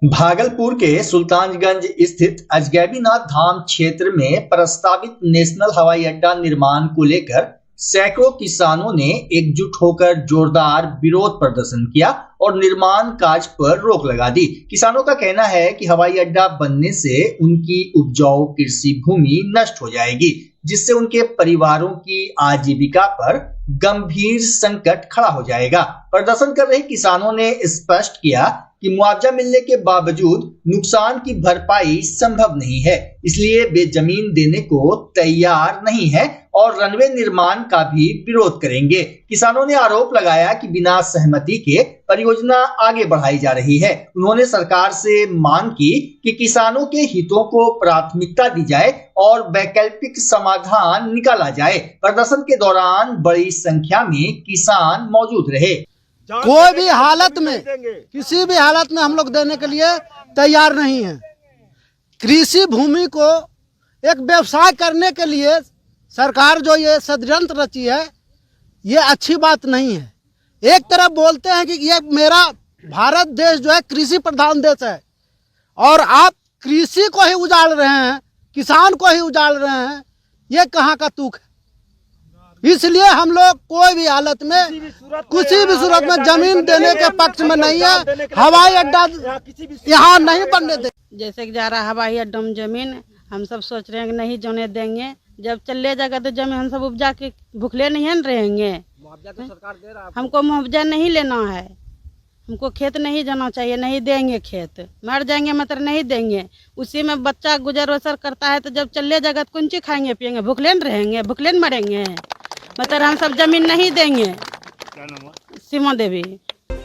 भागलपुर के सुल्तानगंज स्थित अजगैबीनाथ धाम क्षेत्र में प्रस्तावित नेशनल हवाई अड्डा निर्माण को लेकर सैकड़ों किसानों ने एकजुट होकर जोरदार विरोध प्रदर्शन किया और निर्माण कार्य पर रोक लगा दी। किसानों का कहना है कि हवाई अड्डा बनने से उनकी उपजाऊ कृषि भूमि नष्ट हो जाएगी, जिससे उनके परिवारों की आजीविका पर गंभीर संकट खड़ा हो जाएगा। प्रदर्शन कर रहे किसानों ने स्पष्ट किया कि मुआवजा मिलने के बावजूद नुकसान की भरपाई संभव नहीं है, इसलिए वे जमीन देने को तैयार नहीं है और रनवे निर्माण का भी विरोध करेंगे। किसानों ने आरोप लगाया कि बिना सहमति के परियोजना आगे बढ़ाई जा रही है। उन्होंने सरकार से मांग की कि किसानों के हितों को प्राथमिकता दी जाए और वैकल्पिक समाधान निकाला जाए। प्रदर्शन के दौरान बड़ी संख्या में किसान मौजूद रहे। कोई भी हालत में, किसी भी हालत में हम लोग देने के लिए तैयार नहीं है। कृषि भूमि को एक व्यवसाय करने के लिए सरकार जो ये षड्यंत्र रची है, ये अच्छी बात नहीं है। एक तरफ बोलते हैं कि ये मेरा भारत देश जो है कृषि प्रधान देश है और आप कृषि को ही उजाड़ रहे हैं, किसान को ही उजाड़ रहे हैं। ये कहाँ का तुक है? इसलिए हम लोग कोई भी हालत में, किसी भी सूरत में जमीन देने के पक्ष में नहीं है। हवाई अड्डा यहाँ नहीं बनने दे। जैसे कि जा रहा हवाई अड्डा में जमीन, हम सब सोच रहे हैं कि नहीं जोने देंगे। जब चले जाएगा तो जमीन हम सब उपजा के भूखले नहीं है रहेंगे। मुआवजा तो सरकार दे रहा है। हमको मुआवजा नहीं लेना है, हमको खेत नहीं जाना चाहिए, नहीं देंगे। खेत मर जाएंगे मगर नहीं देंगे। उसी में बच्चा गुजर बसर करता है, तो जब चले जाएगा तो कौन चीज खाएंगे पियेंगे? भूखले न रहेंगे, भूखले न मरेंगे। मतलब हम सब जमीन नहीं देंगे। सीमा देवी।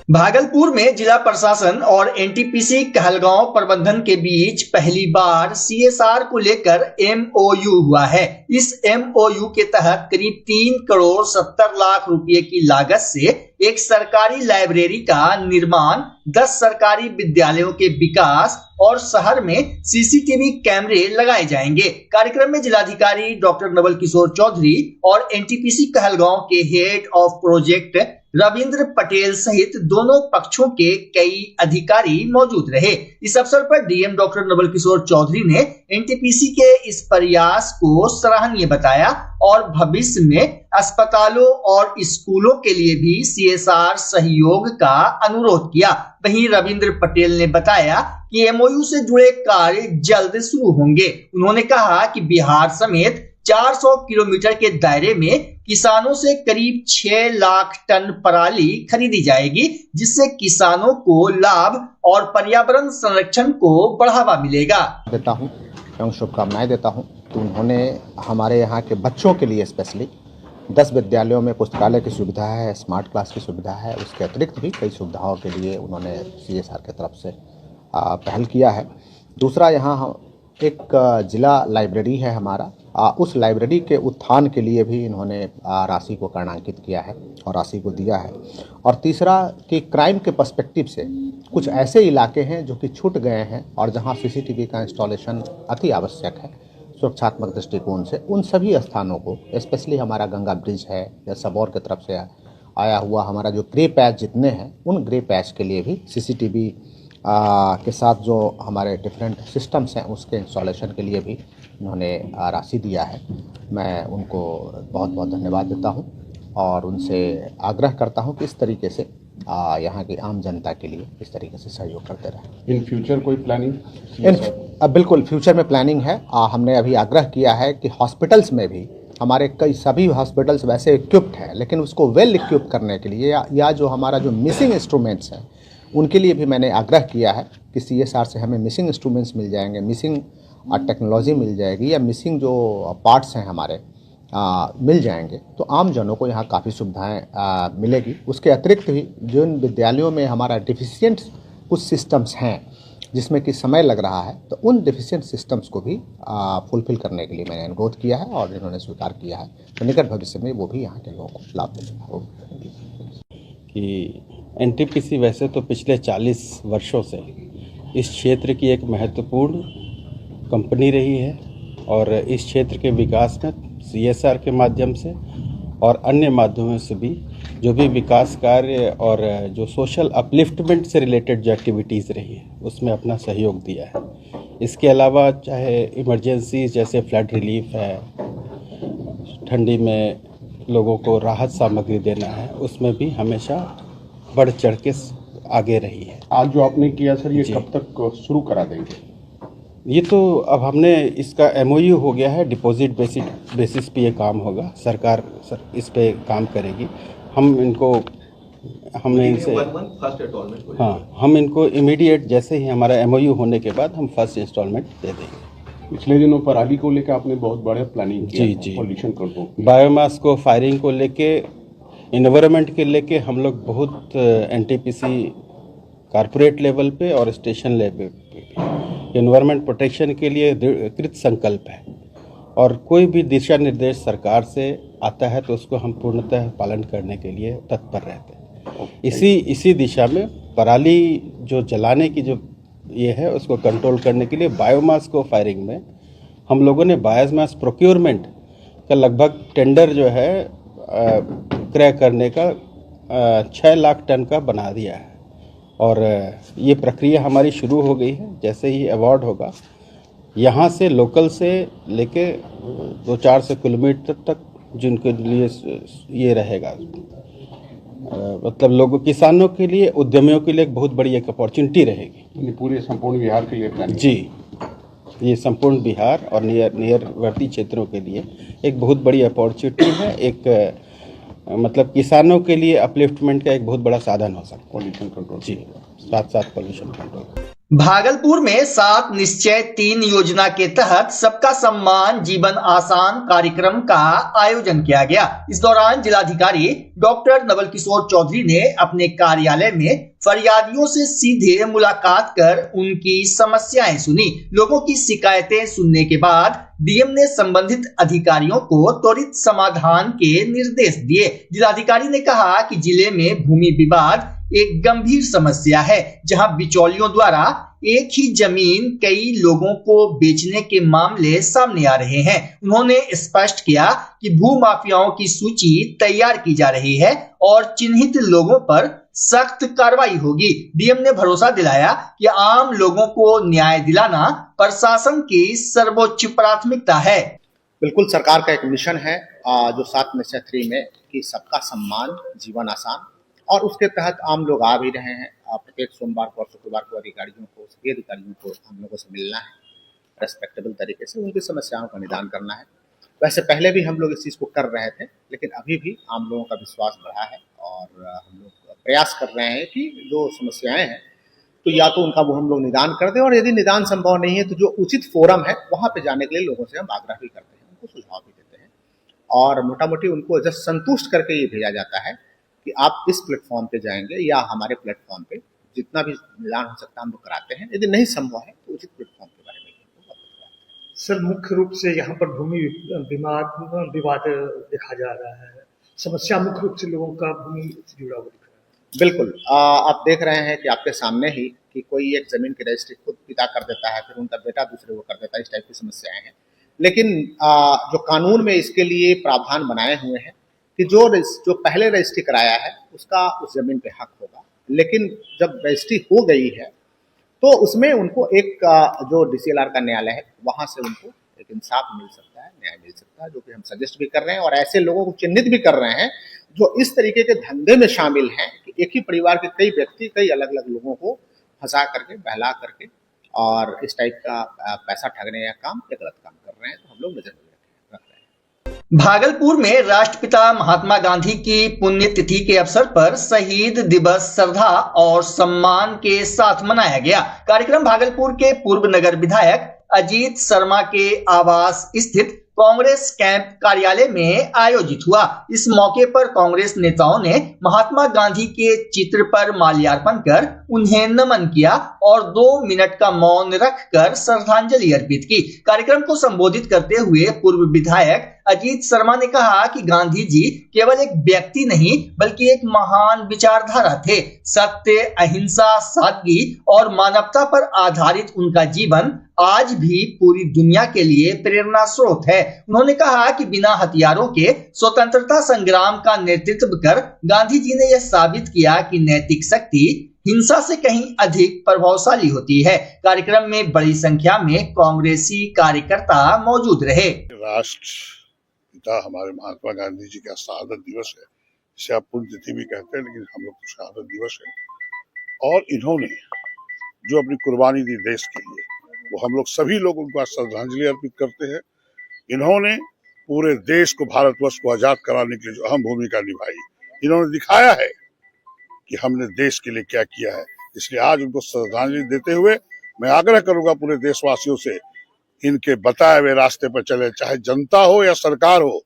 भागलपुर में जिला प्रशासन और एनटीपीसी कहलगांव प्रबंधन के बीच पहली बार सीएसआर को लेकर एमओयू हुआ है। इस एमओयू के तहत करीब 3 करोड़ 70 लाख रुपए की लागत से एक सरकारी लाइब्रेरी का निर्माण, 10 सरकारी विद्यालयों के विकास और शहर में सीसीटीवी कैमरे लगाए जाएंगे। कार्यक्रम में जिलाधिकारी डॉक्टर नवल किशोर चौधरी और एनटीपीसी कहलगांव के head of project Ravindra Patel सहित दोनों पक्षों के कई अधिकारी मौजूद रहे। इस अवसर पर डीएम डॉक्टर नवल किशोर चौधरी ने एनटीपीसी के इस प्रयास को सराहनीय बताया और भविष्य में अस्पतालों और स्कूलों के लिए भी सीएसआर सहयोग का अनुरोध किया। वहीं रविंद्र पटेल ने बताया कि एमओयू से जुड़े कार्य जल्द शुरू होंगे। उन्होंने कहा कि बिहार समेत 400 किलोमीटर के दायरे में किसानों से करीब 6 लाख टन पराली खरीदी जाएगी, जिससे किसानों को लाभ और पर्यावरण संरक्षण को बढ़ावा मिलेगा। देता हूं एवं शुभकामनाएं देता हूं कि उन्होंने हमारे यहाँ के बच्चों के लिए स्पेशली 10 विद्यालयों में पुस्तकालय की सुविधा है, स्मार्ट क्लास की सुविधा है। उसके अतिरिक्त भी कई सुविधाओं के लिए उन्होंने सीएसआर की तरफ से पहल किया है। दूसरा, यहाँ एक जिला लाइब्रेरी है हमारा, उस लाइब्रेरी के उत्थान के लिए भी इन्होंने राशि को कर्णांकित किया है और राशि को दिया है। और तीसरा कि क्राइम के पर्सपेक्टिव से कुछ ऐसे इलाके हैं जो कि छूट गए हैं और जहां सीसीटीवी का इंस्टॉलेशन अति आवश्यक है सुरक्षात्मक दृष्टिकोण से, उन सभी स्थानों को, स्पेशली हमारा गंगा ब्रिज है या सबौर की तरफ से आया हुआ हमारा जो ग्रे पैच जितने हैं, उन ग्रे पैच के लिए भी सीसीटीवी के साथ जो हमारे डिफरेंट सिस्टम्स हैं उसके इंस्टॉलेशन के लिए भी उन्होंने राशि दिया है। मैं उनको बहुत बहुत धन्यवाद देता हूं और उनसे आग्रह करता हूं कि इस तरीके से यहाँ की आम जनता के लिए इस तरीके से सहयोग करते रहें। इन फ्यूचर कोई प्लानिंग? बिल्कुल फ्यूचर में प्लानिंग है। हमने अभी आग्रह किया है कि हॉस्पिटल्स में भी, हमारे कई सभी हॉस्पिटल्स वैसे इक्विप्ड हैं, लेकिन उसको वेल इक्विप करने के लिए या जो हमारा जो मिसिंग इंस्ट्रूमेंट्स हैं उनके लिए भी मैंने आग्रह किया है कि सीएसआर से हमें मिसिंग इंस्ट्रूमेंट्स मिल जाएंगे, मिसिंग टेक्नोलॉजी मिल जाएगी या मिसिंग जो पार्ट्स हैं हमारे मिल जाएंगे, तो आम जनों को यहाँ काफ़ी सुविधाएं मिलेगी। उसके अतिरिक्त भी जिन विद्यालयों में हमारा डिफिशियंट कुछ सिस्टम्स हैं जिसमें कि समय लग रहा है, तो उन डिफिशियंट सिस्टम्स को भी फुलफिल करने के लिए मैंने अनुरोध किया है और इन्होंने स्वीकार किया है। तो निकट भविष्य में वो भी यहाँ के लोगों को लाभ मिलेगा। कि एनटीपीसी वैसे तो पिछले 40 वर्षों से इस क्षेत्र की एक महत्वपूर्ण कंपनी रही है और इस क्षेत्र के विकास में सीएसआर के माध्यम से और अन्य माध्यमों से भी जो भी विकास कार्य और जो सोशल अपलिफ्टमेंट से रिलेटेड जो एक्टिविटीज़ रही है उसमें अपना सहयोग दिया है। इसके अलावा चाहे इमरजेंसी जैसे फ्लड रिलीफ है, ठंडी में लोगों को राहत सामग्री देना है, उसमें भी हमेशा बढ़ चढ़ के आगे रही है। आज जो आपने किया सर, ये कब तक शुरू करा देंगे? ये तो अब हमने इसका MOU हो गया है, डिपॉजिट बेसिस पे ये काम होगा। सरकार इस पे काम करेगी। हमने इनसे हम इनको इमीडिएट जैसे ही हमारा MOU होने के बाद हम फर्स्ट इंस्टॉलमेंट दे देंगे। पिछले दिनों पराली को लेकर आपने बहुत बड़ा प्लानिंग किया। जी। पॉल्यूशन कंट्रोल, बायोमास को फायरिंग को लेके, इन्वायरमेंट के लेके हम लोग बहुत NTPC कॉर्पोरेट लेवल पे और स्टेशन लेवल पे इन्वायरमेंट प्रोटेक्शन के लिए कृत संकल्प है। और कोई भी दिशा निर्देश सरकार से आता है तो उसको हम पूर्णतः पालन करने के लिए तत्पर रहते हैं। इसी दिशा में पराली जो जलाने की जो ये है उसको कंट्रोल करने के लिए बायोमास को फायरिंग में हम लोगों ने बायोमास प्रोक्योरमेंट का लगभग टेंडर जो है क्रय करने का 6 लाख टन का बना दिया है। और ये प्रक्रिया हमारी शुरू हो गई है। जैसे ही अवार्ड होगा, यहाँ से लोकल से लेके 200-400 किलोमीटर तक जिनके लिए ये रहेगा, मतलब लोगों, किसानों के लिए, उद्यमियों के लिए एक बहुत बड़ी एक अपॉर्चुनिटी रहेगी। पूरे संपूर्ण बिहार के लिए प्लानिंग? जी, ये संपूर्ण बिहार और नियरवर्ती क्षेत्रों के लिए एक बहुत बड़ी अपॉर्चुनिटी है। एक मतलब किसानों के लिए अपलिफ्टमेंट का एक बहुत बड़ा साधन हो सकता है। पॉल्यूशन कंट्रोल, जी, साथ पॉल्यूशन कंट्रोल। भागलपुर में 7 निश्चय 3 योजना के तहत सबका सम्मान जीवन आसान कार्यक्रम का आयोजन किया गया। इस दौरान जिलाधिकारी डॉक्टर नवल किशोर चौधरी ने अपने कार्यालय में फरियादियों से सीधे मुलाकात कर उनकी समस्याएं सुनी। लोगों की शिकायतें सुनने के बाद डीएम ने संबंधित अधिकारियों को त्वरित समाधान के निर्देश दिए। जिलाधिकारी ने कहा कि जिले में भूमि विवाद एक गंभीर समस्या है, जहां बिचौलियों द्वारा एक ही जमीन कई लोगों को बेचने के मामले सामने आ रहे हैं। उन्होंने स्पष्ट किया कि भू माफियाओं की सूची तैयार की जा रही है और चिन्हित लोगों पर सख्त कार्रवाई होगी। डीएम ने भरोसा दिलाया कि आम लोगों को न्याय दिलाना प्रशासन की सर्वोच्च प्राथमिकता है। बिल्कुल, सरकार का एक मिशन है जो 7 निश्चय 3 में कि सबका सम्मान जीवन आसान, और उसके तहत आम लोग आ भी रहे हैं। प्रत्येक सोमवार को और शुक्रवार को अधिकारियों को, सभी अधिकारियों को हम लोगों से मिलना है, रेस्पेक्टेबल तरीके से उनकी समस्याओं का निदान करना है। वैसे पहले भी हम लोग इस चीज़ को कर रहे थे, लेकिन अभी भी आम लोगों का विश्वास बढ़ा है और हम लोग प्रयास कर रहे हैं कि जो समस्याएं हैं तो या तो उनका वो हम लोग निदान कर दें, और यदि निदान संभव नहीं है तो जो उचित फोरम है वहाँ पे जाने के लिए लोगों से हम आग्रह भी करते हैं, उनको सुझाव भी देते हैं और मोटा मोटी उनको जस्ट संतुष्ट करके ये भेजा जाता है कि आप इस प्लेटफॉर्म पे जाएंगे या हमारे प्लेटफॉर्म पे जितना भी निदान हो सकता है हम लोग कराते हैं। यदि नहीं संभव है तो उचित प्लेटफॉर्म के बारे में। सर, मुख्य रूप से यहाँ पर भूमि विवाद देखा जा रहा है। समस्या मुख्य रूप से लोगों का भूमि से जुड़ा हुआ दिख रहा है। बिल्कुल, आप देख रहे हैं कि आपके सामने ही कि कोई एक जमीन की रजिस्ट्री खुद पिता कर देता है, फिर उनका बेटा दूसरे को कर देता है। इस टाइप की समस्याएं हैं, लेकिन जो कानून में इसके लिए प्रावधान बनाए हुए हैं कि जो पहले रजिस्ट्री कराया है उसका उस जमीन पे हक होगा, लेकिन जब रजिस्ट्री हो गई है तो उसमें उनको एक जो DCLR का न्यायालय है वहां से उनको एक इंसाफ मिल सकता है, न्याय मिल सकता है, जो कि हम सजेस्ट भी कर रहे हैं और ऐसे लोगों को चिन्हित भी कर रहे हैं जो इस तरीके के धंधे में शामिल हैं कि एक ही परिवार के कई व्यक्ति कई अलग अलग लोगों को फंसा करके, बहला करके और इस टाइप का पैसा ठगने या काम या गलत काम कर रहे हैं। तो हम लोग नजर रख रहे हैं। भागलपुर में राष्ट्रपिता महात्मा गांधी की पुण्यतिथि के अवसर पर शहीद दिवस श्रद्धा और सम्मान के साथ मनाया गया। कार्यक्रम भागलपुर के पूर्व नगर विधायक अजीत शर्मा के आवास स्थित कांग्रेस कैंप कार्यालय में आयोजित हुआ। इस मौके पर कांग्रेस नेताओं ने महात्मा गांधी के चित्र पर माल्यार्पण कर उन्हें नमन किया और 2 मिनट का मौन रखकर श्रद्धांजलि अर्पित की। कार्यक्रम को संबोधित करते हुए पूर्व विधायक अजीत शर्मा ने कहा कि गांधी जी केवल एक व्यक्ति नहीं बल्कि एक महान विचारधारा थे। सत्य, अहिंसा, सादगी और मानवता पर आधारित उनका जीवन आज भी पूरी दुनिया के लिए प्रेरणा स्रोत है। उन्होंने कहा कि बिना हथियारों के स्वतंत्रता संग्राम का नेतृत्व कर गांधी जी ने यह साबित किया कि नैतिक शक्ति हिंसा से कहीं अधिक प्रभावशाली होती है। कार्यक्रम में बड़ी संख्या में कांग्रेसी कार्यकर्ता मौजूद रहे। राष्ट्रपिता हमारे महात्मा गांधी जी का शहादत दिवस है, जिसे आप पुण्यतिथि भी कहते हैं, लेकिन हम लोग तो शहादत दिवस है। और इन्होंने जो अपनी कुर्बानी दी देश के लिए, वो हम लोग सभी लोग उनको श्रद्धांजलि अर्पित करते हैं। इन्होंने पूरे देश को, भारतवर्ष को आजाद कराने के लिए जो अहम भूमिका निभाई, इन्होंने दिखाया है कि हमने देश के लिए क्या किया है। इसलिए आज उनको श्रद्धांजलि देते हुए मैं आग्रह करूंगा पूरे देशवासियों से, इनके बताए हुए रास्ते पर चले, चाहे जनता हो या सरकार हो।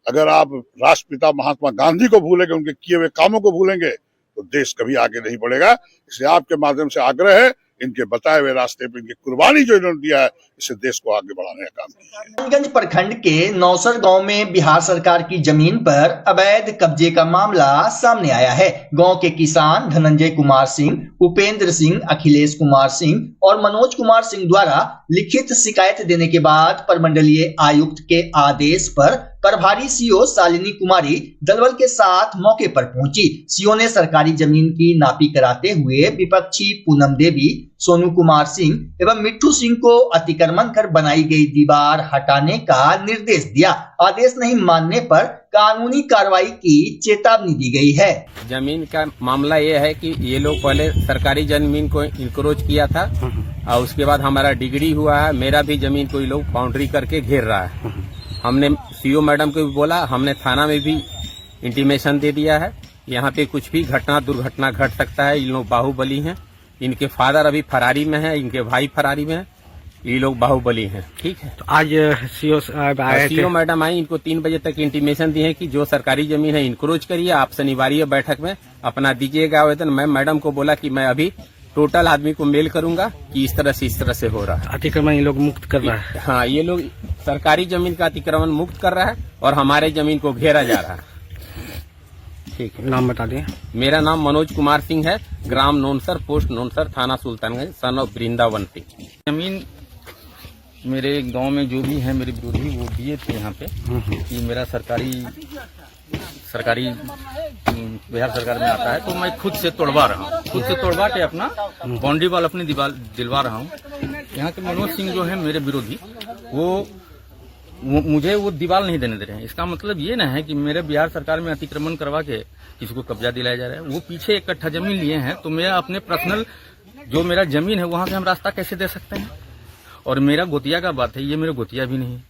अगर आप राष्ट्रपिता महात्मा गांधी को भूलेंगे, उनके किए हुए कामों को भूलेंगे, तो देश कभी आगे नहीं बढ़ेगा। इसलिए आपके माध्यम से आग्रह है, इनके बताए हुए रास्ते पर इनकी कुर्बानी जो इन्होंने दिया है, इससे देश को आगे बढ़ाने का काम किया है। रानीगंज प्रखंड के नौसर गांव में बिहार सरकार की जमीन पर अवैध कब्जे का मामला सामने आया है। गांव के किसान धनंजय कुमार सिंह, उपेंद्र सिंह, अखिलेश कुमार सिंह और मनोज कुमार सिंह द्वारा लिखित शिकायत देने के बाद प्रमंडलीय आयुक्त के आदेश पर प्रभारी सीओ शालिनी कुमारी दलबल के साथ मौके पर पहुंची। सीओ ने सरकारी जमीन की नापी कराते हुए विपक्षी पूनम देवी, सोनू कुमार सिंह एवं मिट्ठू सिंह को अतिक्रमण कर बनाई गई दीवार हटाने का निर्देश दिया। आदेश नहीं मानने पर कानूनी कार्रवाई की चेतावनी दी गई है। जमीन का मामला ये है कि ये लोग पहले सरकारी जमीन को इंक्रोच किया था और उसके बाद हमारा डिग्री हुआ है, मेरा भी जमीन को ये लोग बाउंड्री करके घेर रहा है। हमने सीओ मैडम को भी बोला, हमने थाना में भी इंटीमेशन दे दिया है। यहाँ पे कुछ भी दुर्घटना घट सकता है। इन लोग बाहुबली हैं, इनके फादर अभी फरारी में है, इनके भाई फरारी में है, ये लोग बाहुबली हैं। ठीक है, तो आज सीओ मैडम आई, इनको 3 बजे तक इंटीमेशन दी है कि जो सरकारी जमीन है इंक्रोच करिए, आप शनिवार बैठक में अपना दीजिएगा आवेदन। मैं मैडम को बोला कि मैं अभी टोटल आदमी को मेल करूंगा कि इस तरह से हो रहा है। अतिक्रमण ये लोग मुक्त कर रहा है। हाँ, ये लोग सरकारी जमीन का अतिक्रमण मुक्त कर रहा है और हमारे जमीन को घेरा जा रहा है। ठीक है, नाम बता दें। मेरा नाम मनोज कुमार सिंह है, ग्राम नोनसर, पोस्ट नोनसर, थाना सुल्तानगंज, सन ऑफ वृंदावन सिंह। जमीन मेरे गांव में जो भी है मेरे विरोधी, वो दिए थे यहाँ पे कि मेरा सरकारी बिहार सरकार में आता है, तो मैं खुद से तोड़वा रहा हूँ, खुद से तोड़वा के अपना बाउंड्री वाल अपनी दीवार दिलवा रहा हूँ। यहाँ के मनोज सिंह जो है मेरे विरोधी, वो मुझे वो दीवार नहीं देने दे रहे हैं। इसका मतलब ये ना है कि मेरे बिहार सरकार में अतिक्रमण करवा के किसी को कब्जा दिलाया जा रहा है। वो पीछे 1 कट्ठा जमीन लिए हैं, तो मैं अपने पर्सनल जो मेरा जमीन है वहां से हम रास्ता कैसे दे सकते हैं। और मेरा गोतिया का बात है, ये मेरा गोतिया भी नहीं है।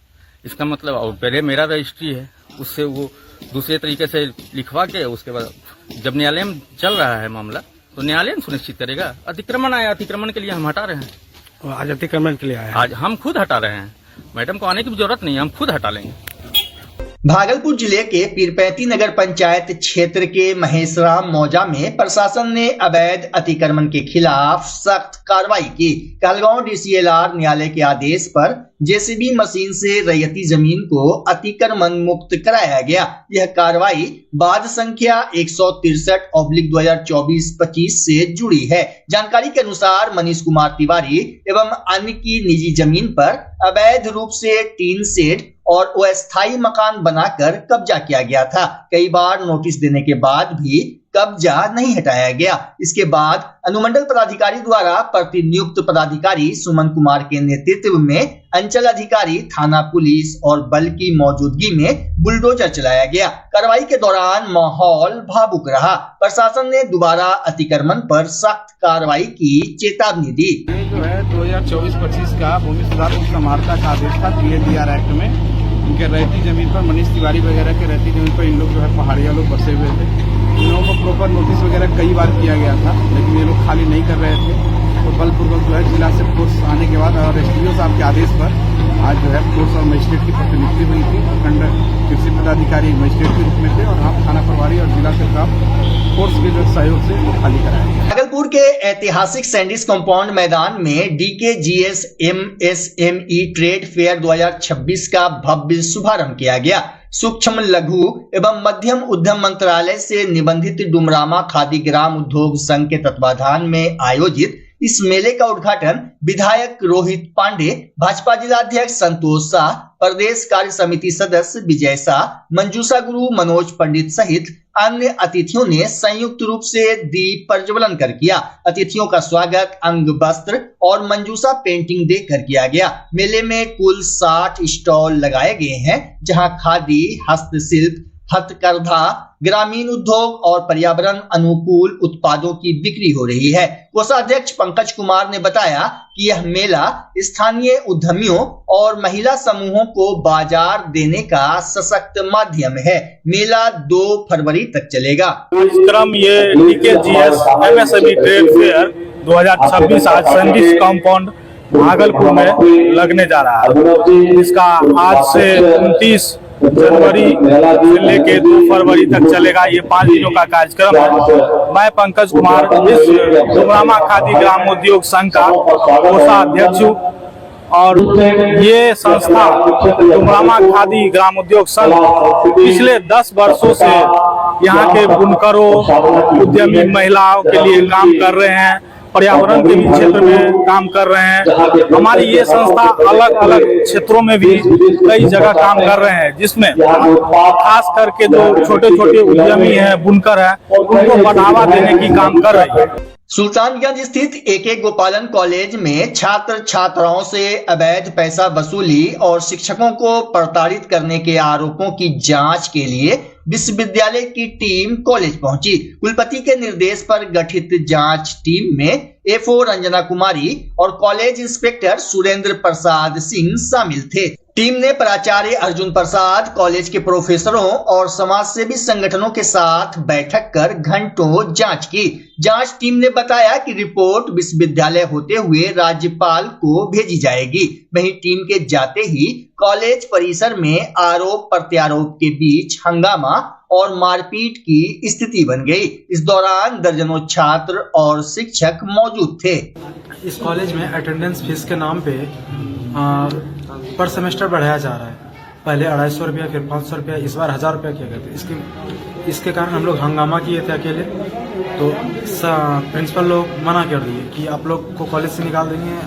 इसका मतलब और पहले मेरा रजिस्ट्री है, उससे वो दूसरे तरीके से लिखवा के, उसके बाद जब न्यायालय में चल रहा है मामला, तो न्यायालय सुनिश्चित करेगा। अतिक्रमण आया, अतिक्रमण के लिए हम हटा रहे हैं। आज अतिक्रमण के लिए आया, आज हम खुद हटा रहे हैं। मैडम को आने की जरूरत नहीं है, हम खुद हटा लेंगे। भागलपुर जिले के पीरपैंती नगर पंचायत क्षेत्र के महेशराम मौजा में प्रशासन ने अवैध अतिक्रमण के खिलाफ सख्त कार्रवाई की। कहलगांव डीसीएलआर न्यायालय के आदेश पर जेसीबी मशीन से रैयती जमीन को अतिक्रमण मुक्त कराया गया। यह कार्रवाई बाद संख्या 163/2024-25 से जुड़ी है। जानकारी के अनुसार मनीष कुमार तिवारी एवं अन्य की निजी जमीन पर अवैध रूप से टीन शेड और अस्थायी मकान बनाकर कब्जा किया गया था। कई बार नोटिस देने के बाद भी कब्जा नहीं हटाया गया। इसके बाद अनुमंडल पदाधिकारी द्वारा प्रतिनियुक्त पदाधिकारी सुमन कुमार के नेतृत्व में अंचल अधिकारी, थाना पुलिस और बल की मौजूदगी में बुलडोजर चलाया गया। कार्रवाई के दौरान माहौल भावुक रहा। प्रशासन ने दोबारा अतिक्रमण पर सख्त कार्रवाई की चेतावनी दी। ये जो है 2024-25 का भूमि सुधार समाहर्ता का आदेश था TADR एक्ट में। इनके रहती जमीन पर मनीष तिवारी वगैरह के रहती जमीन पर इन लोग जो है पहाड़िया लोग बसे हुए थे। इन लोगों को प्रॉपर नोटिस वगैरह कई बार किया गया था, लेकिन ये लोग खाली नहीं कर रहे थे। तो बलपूर्वक जो है जिला से फोर्स आने के बाद और SDO साहब के आदेश पर आज जो है फोर्स और मजिस्ट्रेट की प्रतिनियुक्ति हुई थी। प्रखंड कृषि पदाधिकारी मजिस्ट्रेट के रूप में थे और हम थाना प्रभारी और जिला से प्राप्त फोर्स के जो सहयोग से खाली कराया। भागलपुर के ऐतिहासिक सैंडिस कंपाउंड मैदान में DKGS MSME ट्रेड फेयर 2026 का भव्य शुभारंभ किया गया। सूक्ष्म लघु एवं मध्यम उद्यम मंत्रालय से निबंधित डुमरामा खादी ग्राम उद्योग संघ के तत्वाधान में आयोजित इस मेले का उद्घाटन विधायक रोहित पांडे, भाजपा जिलाध्यक्ष संतोष शाह, प्रदेश कार्य समिति सदस्य विजय शाह, मंजूषा गुरु, मनोज पंडित सहित अन्य अतिथियों ने संयुक्त रूप से दीप प्रज्वलन कर किया। अतिथियों का स्वागत अंग वस्त्र और मंजूषा पेंटिंग देकर किया गया। मेले में कुल 60 स्टॉल लगाए गए हैं, जहां खादी, हस्तशिल्प, हथकरघा, ग्रामीण उद्योग और पर्यावरण अनुकूल उत्पादों की बिक्री हो रही है। कोषाध्यक्ष पंकज कुमार ने बताया कि यह मेला स्थानीय उद्यमियों और महिला समूहों को बाजार देने का सशक्त माध्यम है। मेला 2 फरवरी तक चलेगा। कार्यक्रम ये DKGS MSME ट्रेड फेयर 2026 आज सैंडिस कंपाउंड भागलपुर में लगने जा रहा है। इसका आज से 29 जनवरी से लेके 2 फरवरी तक चलेगा। ये 5 दिनों का कार्यक्रम है। मैं पंकज कुमार इस डुमरामा खादी ग्राम उद्योग संघ का कोषाध्यक्ष हूँ और ये संस्था डुमरामा खादी ग्राम उद्योग संघ पिछले 10 वर्षों से यहाँ के बुनकरों, उद्यमी महिलाओं के लिए काम कर रहे हैं, पर्यावरण के भी क्षेत्र में काम कर रहे हैं। हमारी ये संस्था अलग अलग क्षेत्रों में भी कई जगह काम कर रहे हैं, जिसमें खास करके जो छोटे छोटे उद्यमी हैं, बुनकर हैं, उनको बढ़ावा देने की काम कर रही है। सुल्तानगंज स्थित AK गोपालन कॉलेज में छात्र छात्राओं से अवैध पैसा वसूली और शिक्षकों को प्रताड़ित करने के आरोपों की जांच के लिए विश्वविद्यालय की टीम कॉलेज पहुंची। कुलपति के निर्देश पर गठित जांच टीम में A4 रंजना कुमारी और कॉलेज इंस्पेक्टर सुरेंद्र प्रसाद सिंह शामिल थे। टीम ने प्राचार्य अर्जुन प्रसाद, कॉलेज के प्रोफेसरों और समाजसेवी संगठनों के साथ बैठक कर घंटों जांच की। जांच टीम ने बताया कि रिपोर्ट विश्वविद्यालय होते हुए राज्यपाल को भेजी जाएगी। वहीं टीम के जाते ही कॉलेज परिसर में आरोप प्रत्यारोप के बीच हंगामा और मारपीट की स्थिति बन गई। इस दौरान दर्जनों छात्र और शिक्षक मौजूद थे। इस कॉलेज में अटेंडेंस फीस के नाम पे पर सेमेस्टर बढ़ाया जा रहा है। पहले 250 रुपया, फिर 500 रुपया, इस बार 1000 रुपया किया गया था। इसके कारण हम लोग हंगामा किए थे अकेले, तो प्रिंसिपल लोग मना कर दिए कि आप लोग को कॉलेज से निकाल देंगे,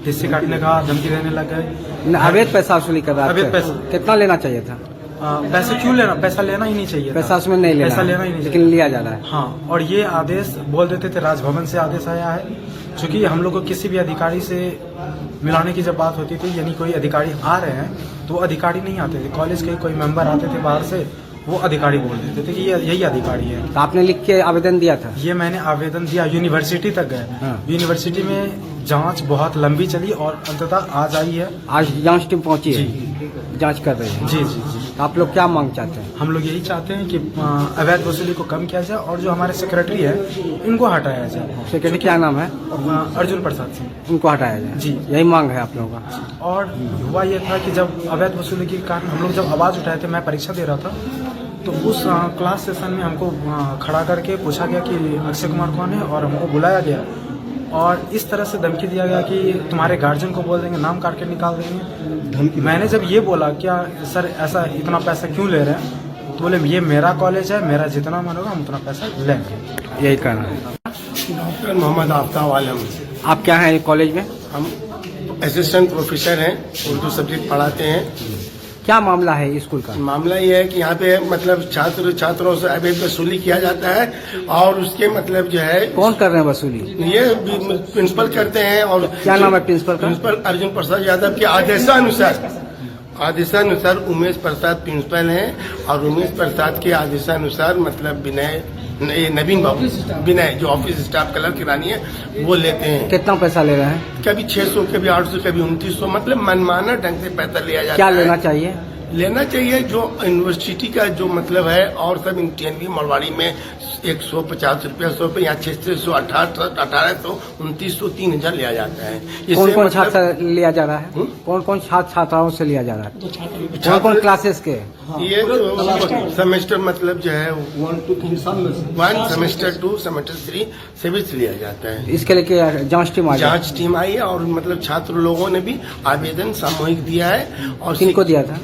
हिस्से काटने का धमकी देने लग गए। अवैध पैसा वसूली कर रहा है। अवैध पैसा कितना लेना चाहिए था? पैसे क्यों लेना? पैसा लेना ही नहीं चाहिए। पैसा उसमें नहीं लेना, पैसा लेना ही नहीं, लेकिन लिया जा रहा है। हाँ, और ये आदेश बोल देते थे, राजभवन से आदेश आया है। चूंकि हम लोग को किसी भी अधिकारी से मिलाने की जब बात होती थी, यानी कोई अधिकारी आ रहे हैं, तो अधिकारी नहीं आते थे। कॉलेज के कोई मेंबर आते थे बाहर से, वो अधिकारी बोल देते थे कि ये यही अधिकारी है। तो आपने लिख के आवेदन दिया था? ये मैंने आवेदन दिया, यूनिवर्सिटी तक गए। हाँ। यूनिवर्सिटी में जांच बहुत लंबी चली और अंततः आज आई है। आज जांच टीम पहुंची है, जांच कर रही है। जी जी जी। तो आप लोग क्या मांग चाहते हैं? हम लोग यही चाहते हैं कि अवैध वसूली को कम किया जाए और जो हमारे सेक्रेटरी है इनको हटाया जाए। सेक्रेटरी क्या नाम है? अर्जुन प्रसाद सिंह। उनको हटाया जाए जी, यही मांग है आप लोगों का। और हुआ ये था कि जब अवैध वसूली के कारण हम लोग जब आवाज उठाए थे, मैं परीक्षा दे रहा था, तो उस क्लास सेशन में हमको खड़ा करके पूछा गया कि अक्षय कुमार कौन है, और हमको बुलाया गया और इस तरह से धमकी दिया गया कि तुम्हारे गार्जियन को बोल देंगे, नाम काट के निकाल देंगे। मैंने जब ये बोला क्या सर ऐसा इतना पैसा क्यों ले रहे हैं, तो बोले ये मेरा कॉलेज है, मेरा जितना मन होगा हम उतना पैसा लेंगे। यही कहना है। डॉक्टर मोहम्मद आफ्ताब आलम। आप क्या हैं कॉलेज में? हम असिस्टेंट प्रोफेसर हैं, उर्दू सब्जेक्ट पढ़ाते हैं। क्या मामला है स्कूल का? मामला ये है कि यहाँ पे मतलब छात्रों से अवैध वसूली किया जाता है और उसके मतलब जो है। कौन कर रहे हैं वसूली? ये प्रिंसिपल करते हैं। और क्या नाम है प्रिंसिपल का? प्रिंसिपल अर्जुन प्रसाद यादव के आदेशानुसार उमेश प्रसाद प्रिंसिपल हैं और उमेश प्रसाद के आदेशानुसार मतलब नवीन बाबू विनय जो ऑफिस स्टाफ क्लर्क की रानी है वो लेते हैं। कितना पैसा ले रहे हैं? कभी 600, कभी 800, कभी 2900, मतलब मनमाना ढंग से पैसा लिया जाता है। क्या लेना चाहिए? लेना चाहिए जो यूनिवर्सिटी का जो मतलब है, और सब TNV मरवाड़ी में 150 रुपया, 100 रुपये, यहाँ 600, 1800, 2900, 3000 लिया जाता है। कौन कौन छात्र लिया जा रहा है? कौन कौन छात्र छात्राओं से लिया जा रहा है? कौन कौन क्लासेस के? ये तो सेमेस्टर मतलब जो है 1 सेमेस्टर 2 सेमेस्टर 3 सभी से लिया जाता है। इसके लिए जांच टीम आई है और मतलब छात्र लोगों ने भी आवेदन सामूहिक दिया है। और किनको दिया था?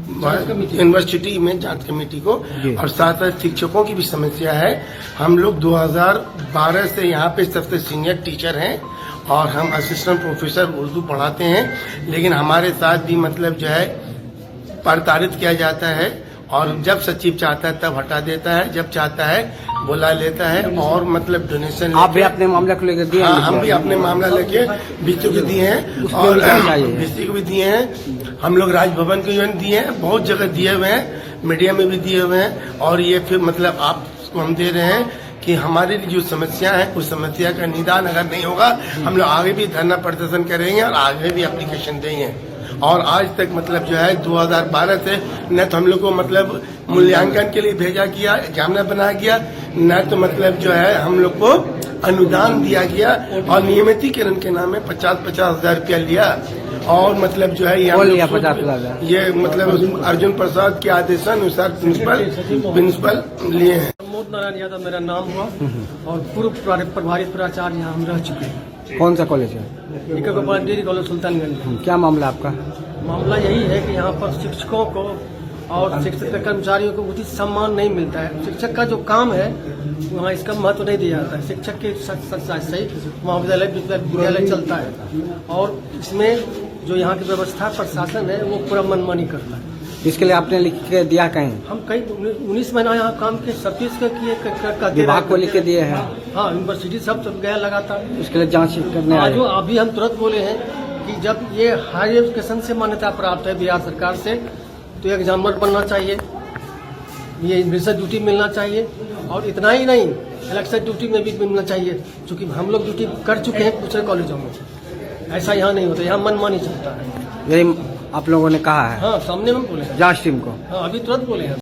यूनिवर्सिटी में जांच कमेटी को। और साथ साथ शिक्षकों की भी समस्या है। हम लोग 2012 से यहाँ पे सबसे सीनियर टीचर हैं और हम असिस्टेंट प्रोफेसर उर्दू पढ़ाते हैं, लेकिन हमारे साथ भी मतलब जो है प्रताड़ित किया जाता है और जब सचिव चाहता है तब हटा देता है, जब चाहता है बुला लेता है और मतलब डोनेशन। आप भी अपने मामले को लेकर दिए? हाँ, हम भी अपने मामला लेके बीसी को दिए हैं और बीसी को भी दिए हैं, हम लोग राजभवन को दिए हैं, बहुत जगह दिए हुए हैं, मीडिया में भी दिए हुए हैं। और ये फिर मतलब आपको हम दे रहे हैं कि हमारी जो समस्या है उस समस्या का निदान अगर नहीं होगा, हम लोग आगे भी धरना प्रदर्शन करेंगे और आगे भी एप्लीकेशन देंगे। और आज तक मतलब जो है 2012 से न तो हम लोग को मतलब मूल्यांकन के लिए भेजा गया, एग्जामिनर बनाया गया, न तो मतलब जो है हम लोग को अनुदान दिया गया और नियमितीकरण के नाम में 50-50 हजार रुपया लिया। और मतलब जो है ये मतलब अर्जुन प्रसाद के आदेशानुसार प्रिंसिपल लिए हैं। प्रमोद नारायण यादव मेरा नाम हुआ और पूर्व प्रभारी प्राचार्य यहाँ हम रह चुके हैं। कौन सा कॉलेज है? Degree college Sultanganj. क्या मामला आपका? मामला यही है कि यहाँ पर शिक्षकों को और शिक्षक कर्मचारियों को उचित सम्मान नहीं मिलता है। शिक्षक का जो काम है वहाँ इसका महत्व नहीं दिया जाता है। शिक्षक के सही महाविद्यालय चलता है और इसमें जो यहाँ की व्यवस्था प्रशासन है वो पूरा मनमानी करता है। इसके लिए आपने लिख के दिया कहीं? हम कई 19 महीना यहाँ काम के सर्विस का किए विभाग को लिख के दिए हैं। हाँ, यूनिवर्सिटी सब गया लगातार इसके लिए जांच करने आए। जो अभी हम तुरंत बोले हैं कि जब ये हायर एजुकेशन से मान्यता प्राप्त है बिहार सरकार से, तो एग्जामिनर बनना चाहिए, ये रिसर्च ड्यूटी मिलना चाहिए और इतना ही नहीं इलेक्शन ड्यूटी में भी मिलना चाहिए, क्योंकि हम लोग ड्यूटी कर चुके हैं दूसरे कॉलेजों में। ऐसा यहाँ नहीं होता, यहाँ मनमानी चलता है। यही आप लोगों ने कहा है? हाँ, सामने में बोले जांच टीम को। हाँ, अभी तुरंत बोले हैं।